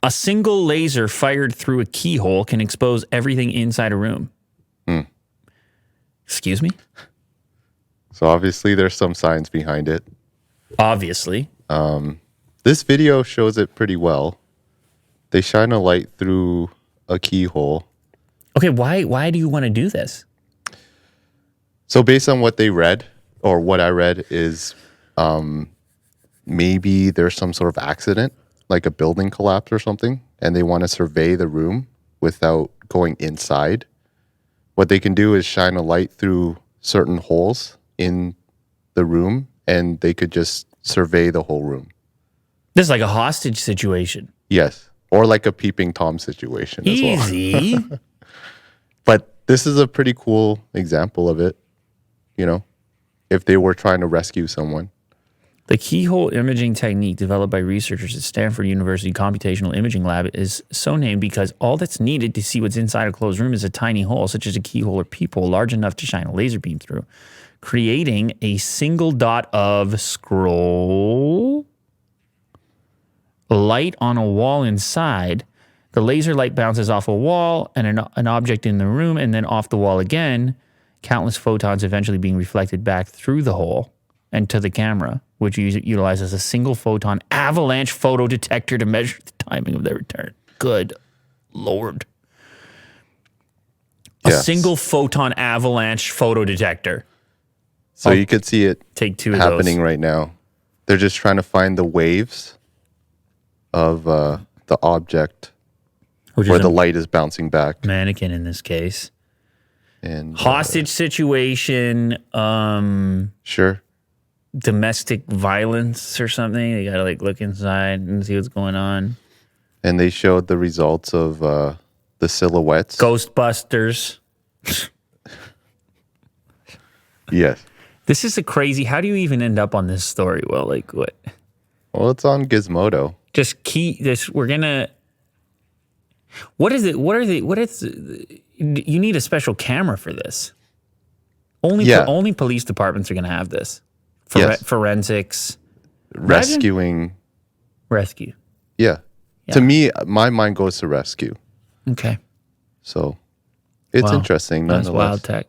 A single laser fired through a keyhole can expose everything inside a room. Excuse me? So obviously there's some science behind it. Obviously. This video shows it pretty well. They shine a light through a keyhole. Okay, why do you want to do this? So based on what they read, or what I read, is maybe there's some sort of accident, like a building collapse or something, and they want to survey the room without going inside. What they can do is shine a light through certain holes in the room, and they could just survey the whole room. This is like a hostage situation. Yes. Or like a peeping Tom situation as well. Easy. But this is a pretty cool example of it, you know, if they were trying to rescue someone. The keyhole imaging technique developed by researchers at Stanford University Computational Imaging Lab is so named because all that's needed to see what's inside a closed room is a tiny hole, such as a keyhole or peephole, large enough to shine a laser beam through, creating a single dot of scroll light on a wall inside. The laser light bounces off a wall and an object in the room and then off the wall again, countless photons eventually being reflected back through the hole and to the camera, which utilizes a single photon avalanche photo detector to measure the timing of their return. Good Lord. A single photon avalanche photo detector. So you could see it Take two of happening those. right now. They're just trying to find the waves of the object Which where is the a light is bouncing back. mannequin in this case. And Hostage situation, sure. domestic violence or something. They gotta like look inside and see what's going on. And they showed the results of the silhouettes. Ghostbusters. Yes. This is a crazy. How do you even end up on this story? Well, like what? Well, it's on Gizmodo. Just key this. We're gonna. What is it? What are the? What is? You need a special camera for this. Only police departments are gonna have this. Yes. Forensics. Rescuing. Rescue. Yeah. To me, my mind goes to rescue. Okay. So it's Wow. interesting That's nonetheless. wild tech.